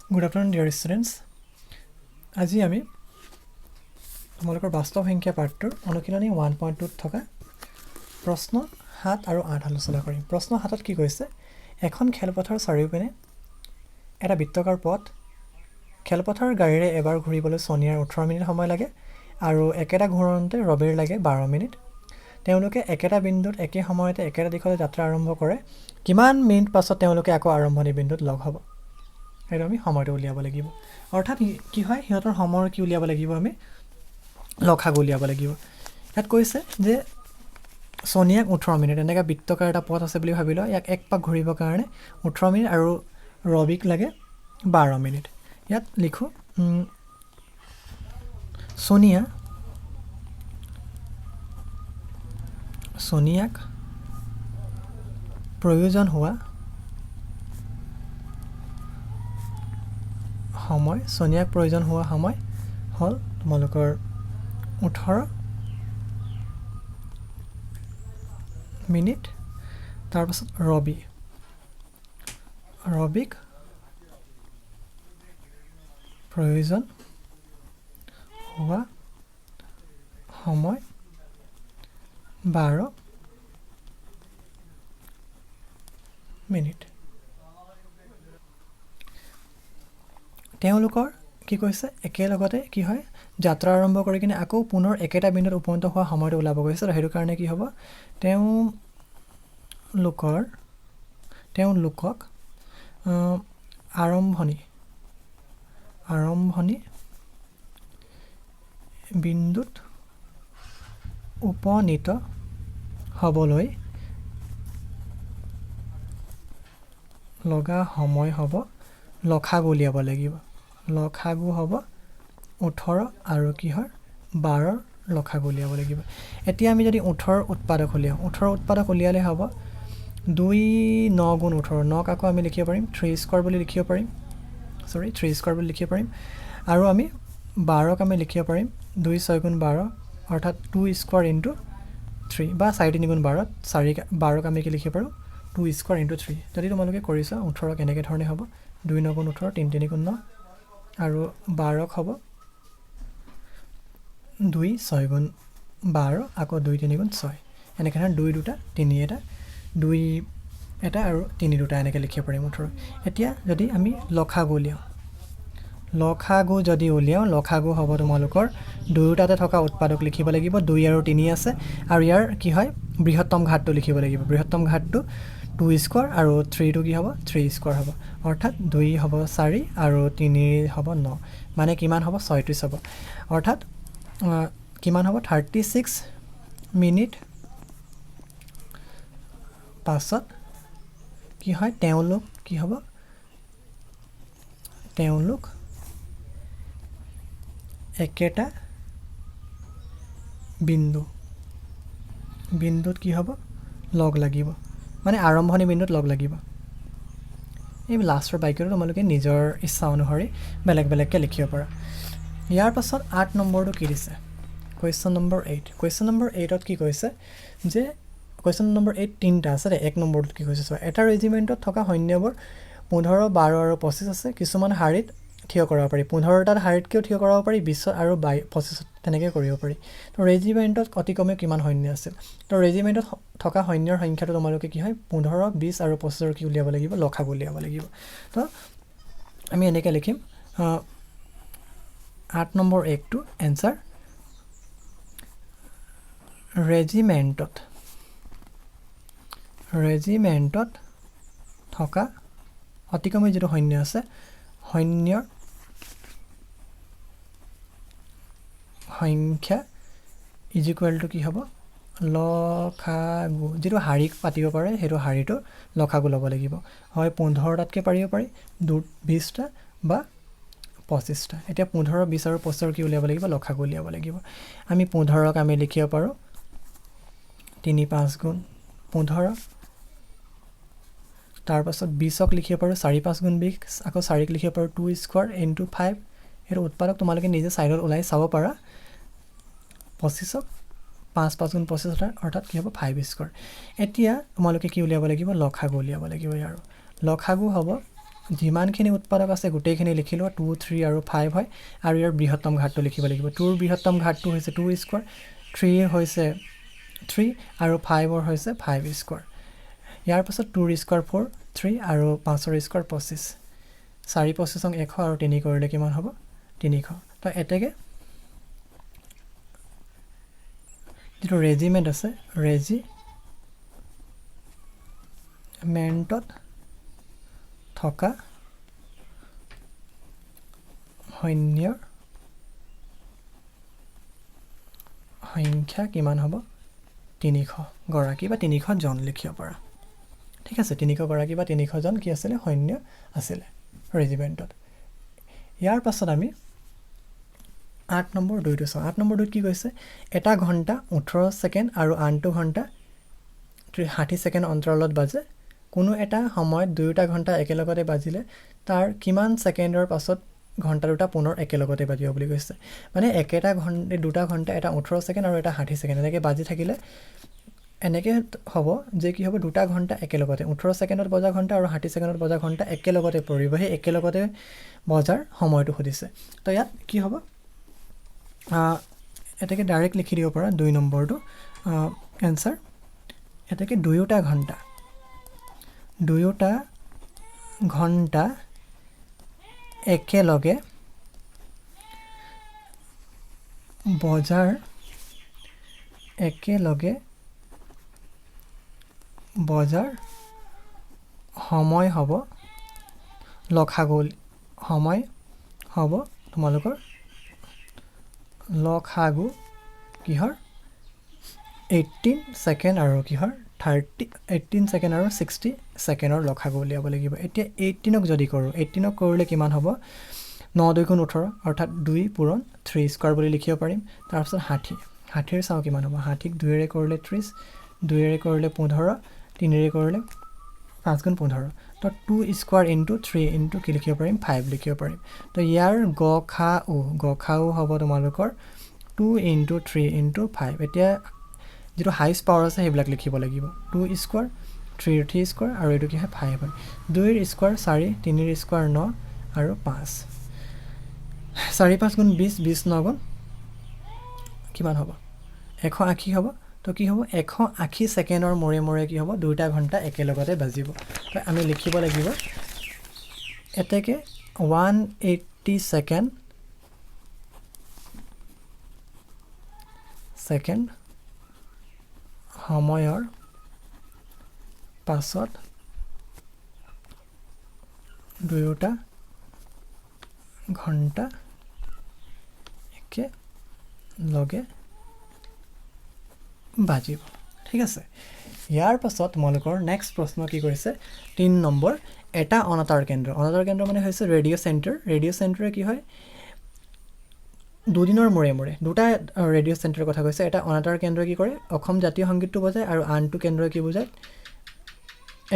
Good afternoon, dear students. আজি আমি তোমালোকৰ বাস্তৱ সংখ্যা পাঠটোৰ অনুশীলনী 1.2 থকা প্ৰশ্ন 7 আৰু 8 আলোচনা কৰিম। প্ৰশ্ন 7ত কি কৈছে? এখন খেলপথাৰ চাৰিওপিনে এটা বৃত্তাকাৰ পথ। খেলপথাৰ গাড়ীৰে এবাৰ ঘূৰিবলৈ সোনিয়াৰ 18 মিনিট সময় লাগে আৰু একেটা ঘূৰণতে ৰবিৰ লাগে 12 মিনিট। তেওঁলোকে একেটা বিন্দুত একে সময়তে একেটা দিশলৈ যাত্ৰা আৰম্ভ কৰে। কিমান মিনিট পাছত তেওঁলোকে আকৌ আৰম্ভণি বিন্দুত লগ হ'ব? সেইটো আমি সময়টো উলিয়াব লাগিব। অৰ্থাৎ কি হয়, সিহঁতৰ সময় কি উলিয়াব লাগিব? আমি লসাগু উলিয়াব লাগিব। ইয়াত কৈছে যে সোনিয়াক 18 মিনিট, এনেকৈ বৃত্তাকাৰ এটা পথ আছে বুলি ভাবি লওঁ। ইয়াক এক পাক ঘূৰিবৰ কাৰণে 18 মিনিট আৰু ৰবিক লাগে 12 মিনিট। ইয়াত লিখোঁ সোনিয়াক প্ৰয়োজন হোৱা সময় হ'ল তোমালোকৰ 18 মিনিট। তাৰপাছত ৰবিক প্ৰয়োজন হোৱা সময় 12 মিনিট। তেওঁলোকৰ কি কৈছে? একেলগতে কি হয়, যাত্ৰা আৰম্ভ কৰি কিনে আকৌ পুনৰ একেটা বিন্দুত উপনীত হোৱা সময়টো ওলাব গৈছে। আৰু সেইটো কাৰণে কি হ'ব, তেওঁলোকক আৰম্ভণি বিন্দুত উপনীত হ'বলৈ লগা সময় হ'ব, লসাগু উলিয়াব লাগিব। লসাগু হ'ব 18 আৰু কি হয় 12 লসাগু উলিয়াব লাগিব। এতিয়া আমি যদি 18 উৎপাদক উলিয়ালে হ'ব 2 9 গুণ 18। 9 আকৌ আমি লিখিব পাৰিম 3 স্কোৱাৰ বুলি লিখিব পাৰিম। আৰু আমি 12ক আমি লিখিব পাৰিম 2 6 গুণ 12, অৰ্থাৎ 2 স্কোৱাৰ ইনটু 3 বা 4 3 গুণ 12। 12ক আমি কি লিখিব পাৰোঁ 2 স্কোৱাৰ ইনটু 3। যদি তোমালোকে কৰিছা 18 কেনেকৈ ধৰণে হ'ব 2 9 গুণ 18, 3 3 গুণ 9 আৰু 12ক হ'ব 2 6 গুণ 12 আকৌ 2 3 গুণ 6। এনেকৈ ধৰণে 2 2টা 3 এটা 2 এটা আৰু 3 2টা এনেকৈ লিখিব পাৰিম 18। এতিয়া যদি আমি লসাগু উলিয়াওঁ, লসাগু হ'ব তোমালোকৰ দুয়োটাতে থকা উৎপাদক লিখিব লাগিব। 2 আৰু 3 আছে আৰু ইয়াৰ কি হয় বৃহত্তম ঘাতটো লিখিব লাগিব। বৃহত্তম ঘাতটো 2 স্কোৱাৰ আৰু 3টো কি হ'ব 3 স্কোৱাৰ হ'ব। অৰ্থাৎ 2 হ'ব 4 আৰু 3 হ'ব 9, মানে কিমান হ'ব 36 হ'ব। অৰ্থাৎ কিমান হ'ব 36 মিনিট পাছত কি হয়, তেওঁলোক একেটা বিন্দুত কি হ'ব লগ লাগিব, মানে আৰম্ভণি বিন্দুত লগ লাগিব। এই লাষ্টৰ বাক্যটো তোমালোকে নিজৰ ইচ্ছা অনুসৰি বেলেগ বেলেগকৈ লিখিব পাৰা। ইয়াৰ পাছত 8 নম্বৰটো কি দিছে? Question number 8। কুৱেশ্যন নম্বৰ 8ত কি কৈছে যে কুৱেশ্যন নম্বৰ 8 3টা আছে দেই। 1 নম্বৰটোত কি কৈছে চোৱা, এটা ৰেজিমেণ্টত থকা সৈন্যবোৰ 15 12 আৰু 25 আছে। কিছুমান শাৰীত থিয় কৰাব পাৰি। 15টাত শাৰীতকৈও থিয় কৰাব পাৰি, 20 আৰু 25 তেনেকৈ কৰিব পাৰি। তো ৰেজিমেণ্টত অতি কমেও কিমান সৈন্য আছিল? তো ৰেজিমেণ্টত থকা সৈন্যৰ সংখ্যাটো তোমালোকে কি হয় 15 20 আৰু 25ৰ কি উলিয়াব লাগিব লসাগু উলিয়াব লাগিব। তো আমি এনেকৈ লিখিম 8 নম্বৰ 1টো এনচাৰ। ৰেজিমেণ্টত থকা অতি কমেও যিটো সৈন্য আছে, সৈন্যৰ সংখ্যা ইজ ইকুৱেল টু কি হ'ব লসাগু। যিটো শাৰীক পাতিব পাৰে সেইটো শাৰীটো লসাগু ল'ব লাগিব। হয় 15টাতকৈ পাৰিব পাৰি, 20টা বা 25টা। এতিয়া 15 20 আৰু 25ৰ কি উলিয়াব লাগিব লসাগু উলিয়াব লাগিব। আমি 15ক আমি লিখিব পাৰোঁ 3 5 গুণ 15। তাৰপাছত 20ক লিখিব পাৰোঁ 4 5 গুণ 20, আকৌ 4ক লিখিব পাৰোঁ 2 স্কোৱাৰ ইনটু 5। সেইটো উৎপাদক তোমালোকে নিজে ছাইডত ওলাই চাব পাৰা। 25ক 5 5 গুণ 25, অৰ্থাৎ কি হ'ব 5 স্কোৱাৰ। এতিয়া তোমালোকে কি উলিয়াব লাগিব লসাগু উলিয়াব লাগিব। ইয়াৰ লসাগু হ'ব যিমানখিনি উৎপাদক আছে গোটেইখিনি লিখি লোৱা 2 3 আৰু 5 হয় আৰু ইয়াৰ বৃহত্তম ঘাতটো লিখিব লাগিব 2ৰ বৃহত্তম ঘাতটো হৈছে 2 স্কয়াৰ 3 হৈছে 3 আৰু 5ৰ হৈছে 5 স্কয়াৰ ইয়াৰ পাছত 2ৰ স্কয়াৰ 4 3 আৰু 5ৰ স্কয়াৰ 25 4 25 100 আৰু 3 কৰিলে কিমান হ'ব 300 তো এতেকে যেটো ৰেজিমেন্ট আছে ৰেজিমেন্টত থকা সৈন্যৰ সংখ্যা কিমান হ'ব 300 গৰাকী বা 300 জন লিখিব পাৰা ঠিক আছে 300 গৰাকী বা 300 জন কি আছিল সৈন্য আছিল ৰেজিমেন্টত ইয়াৰ পাছত আমি 8 নম্বৰ 2 টো চাও 8 নম্বৰ 2 কি কৈছে এটা ঘন্টা 18 সেকেন্ড আৰু আনটো ঘন্টা 60 সেকেন্ড অন্তৰালত বাজে কোনো এটা সময়ত দুটা ঘন্টা একেলগতে বাজিলে তাৰ কিমান সেকেন্ডৰ পাছত ঘন্টা দুটা পুনৰ একেলগতে বাজিব বুলি কৈছে মানে একেটা ঘন্টা দুটা ঘন্টা এটা 18 সেকেন্ড আৰু এটা 60 সেকেন্ড এনেকৈ বাজি থাকিলে এনেকৈ হ'ব যে কি হ'ব দুটা ঘন্টা একেলগতে 18 সেকেন্ডত বজা ঘন্টা আৰু 60 সেকেন্ডত বজা ঘন্টা একেলগতে পৰিব হে একেলগতে বজাৰ সময়টো হদিছে তো ইয়াত কি হ'ব এটাকে ডাইৰেক্ট লিখি দিব পাৰা 2 নম্বৰটো आंसर এটাকে দুয়োটা ঘন্টা একেলগে বজাৰ সময় হ'ব লখাগুল সময় হ'ব তোমালোকৰ লখাগু কিহৰ 18 সেকেন্ড আৰু কিহৰ 18 সেকেন্ড আৰু 60 সেকেন্ডৰ লখাগু উলিয়াব লাগিব এতিয়া 18ক যদি কৰো 18ক কৰিলে কিমান হ'ব 9 2 গুণ 18 অৰ্থাৎ 2 পূৰণ 3 স্কয়াৰ বুলি লিখিব পাৰিম তাৰ পিছত 60 ৰ চাও কিমান হ'ব 60ক 2 ৰে কৰিলে 30 2 ৰে কৰিলে 15 3 ৰে কৰিলে 5 গুণ 15 তো 2 স্কয়াৰ ইনটু 3 ইনটু কি লিখিব পাৰিম 5 লিখিব পাৰিম তো ইয়াৰ গখাও হ'ব তোমালোকৰ 2 ইনটু 3 ইনটু 5 এতিয়া যেটো হাইষ্ট পাৱাৰ আছে হেবিলাক লিখিব লাগিব 2 স্কয়াৰ 3 স্কয়াৰ আৰু এটো কি হয় 5 হয় 2 ৰ স্কয়াৰ 4 3 ৰ স্কয়াৰ 9 আৰু 5 4 5 গুণ 20 20 9 গুণ কিমান হ'ব 180 হ'ব তো কি হ'ব 180 সেকেন্ডৰ মৰে কি হ'ব দুটা ঘন্টা একেলগতে বাজিব তো আমি লিখিব লাগিব এতেকে 180 সেকেন্ড সময়ৰ পাছত দুয়োটা ঘন্টা একে লগে বাজিব ঠিক আছে ইয়াৰ পাছত তোমালোকৰ নেক্সট প্ৰশ্ন কি কৰিছে 3 নম্বৰ এটা অনাতাৰ কেন্দ্ৰ মানে হৈছে ৰেডিও চেণ্টাৰে কি হয় দুদিনৰ মৰে দুটা ৰেডিও চেণ্টাৰৰ কথা কৈছে এটা অনাতাৰ কেন্দ্ৰ কি কৰে অসম জাতীয় সংগীতটো বজায় আৰু আনটো কেন্দ্ৰ কি বুজায়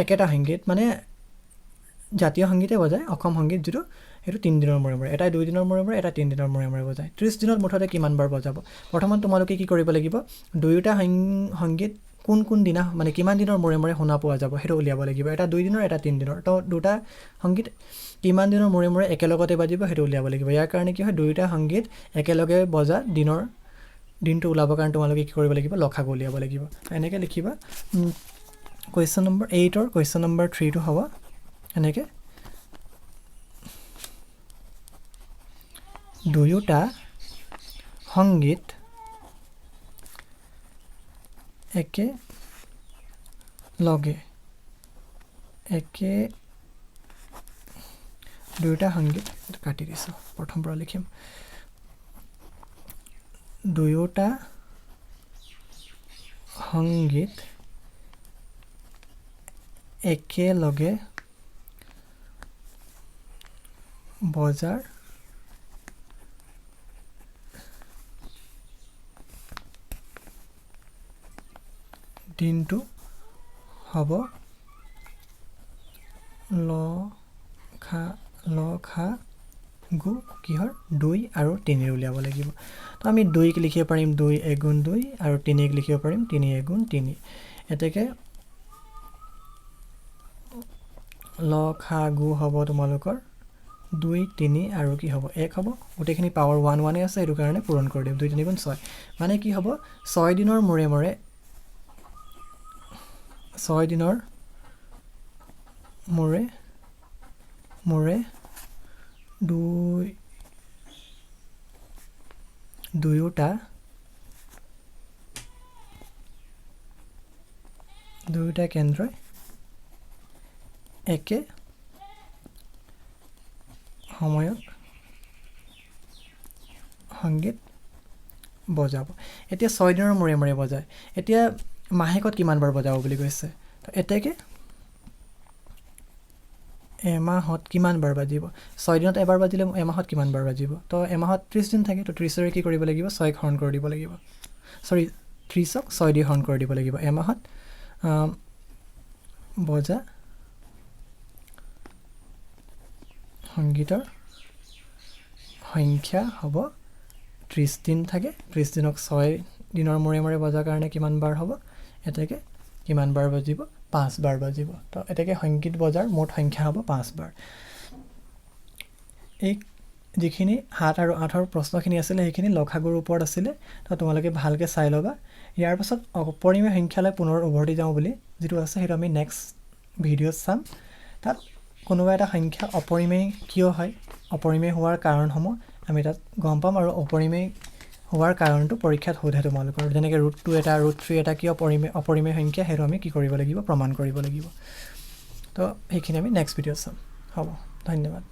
একেটা সংগীত মানে জাতীয় সংগীতে বজায় অসম সংগীত যেটো এটো 3 দিনৰ মৰে এটা 2 দিনৰ মৰে এটা 3 দিনৰ মৰে বজায় 30 দিনত মুঠতে কিমান বাৰ বজাব প্ৰথমত তোমালোকে কি কৰিব লাগিব দুয়োটা সংগীত কোন দিনা মানে কিমান দিনৰ মৰে শুনা পোৱা যাব হেটো উলিয়াব লাগিব এটা 2 দিনৰ এটা 3 দিনৰ তো দুটা সংগীত কিমান দিনৰ মৰে একেলগতে বাজিব হেটো উলিয়াব লাগিব ইয়াৰ কাৰণে কি হয় দুয়োটা সংগীত একেলগে বজা দিনটো উলাব কাৰণে তোমালোকে কি কৰিব লাগিব লখাগু উলিয়াব লাগিব এনেকৈ লিখিবা কোৱেশ্চন নম্বৰ 8 ৰ কোৱেশ্চন নম্বৰ 3 টো হ'ব এনেকৈ দুয়োটা সংগীত দুয়োটা সংগীত কাটি দিছো প্ৰথম পৰা লিখিম দুয়োটা সংগীত একেলগে বজাৰ দিনটো হ'ব লখাগু কিহৰ 2 আৰু 3 উলিয়াব লাগিব তো আমি 2 ক লিখিব পাৰিম 2 এগুণ 2 আৰু 3 ক লিখিব পাৰিম 3 এগুণ 3 এতেকে লসাগু হ'ব তোমালোকৰ 2 3 আৰু কি হ'ব 1 হ'ব গোটেইখিনি পাৱাৰ 1 1 আছে এইটো কাৰণে পূৰণ কৰি দিম 2 3 গুণ 6 মানে কি হ'ব 6 দিনৰ মূৰে মূৰে 6 দিনৰ মূৰে মূৰে দুয়োটা কেন্দ্ৰই একে সময়ত সংগীত বজাব এতিয়া 6 দিনৰ মূৰে মূৰে বজায় এতিয়া মাহেকত কিমান বাৰ বজাব বুলি কৈছে তো এতেকে এমাহত কিমান বাৰ বাজিব 6 দিনত এবাৰ বাজিলে এমাহত কিমান বাৰ বাজিব তো এমাহত 30 দিন থাকে তো 30 ৰে কি কৰিব লাগিব 6 হৰণ কৰি দিব লাগিব সৰি 30ক 6 দি হৰণ কৰি দিব লাগিব এমাহত বজা সংগীতৰ সংখ্যা হ'ব 30 দিন থাকে 30 দিনক 6 দিনৰ মূৰে মূৰে বজাৰ কাৰণে কিমান বাৰ হ'ব এতেকে কিমান বাৰ বাজিব 5 বাৰ বাজিব তো এতেকে সংগীত বজাৰ মুঠ সংখ্যা হ'ব 5 বাৰ এই যিখিনি 7 আৰু 8ৰ প্ৰশ্নখিনি আছিল সেইখিনি লসাগুৰ ওপৰত আছিল তো তোমালোকে ভালকৈ চাই ল'বা ইয়াৰ পাছত অপৰিমেয় সংখ্যালৈ পুনৰ উভতি যাওঁ বুলি যেটো আছে সেইটো আমি নেক্সট ভিডিঅ'ত চাম তাত কোনোবা এটা সংখ্যা অপৰিমেয় কিয় হয় অপৰিমেয় হোৱাৰ কাৰণসমূহ আমি তাত গম পাম আৰু অপৰিমেয় হোৱাৰ কাৰণটো পৰীক্ষাত সোধে তোমালোকৰ যেনেকৈ √2 এটা √3 এটা কি অপৰিমেয় সংখ্যা সেইটো আমি কি কৰিব লাগিব প্ৰমাণ কৰিব লাগিব তো সেইখিনি আমি নেক্সট ভিডিঅ'ত চাম হ'ব ধন্যবাদ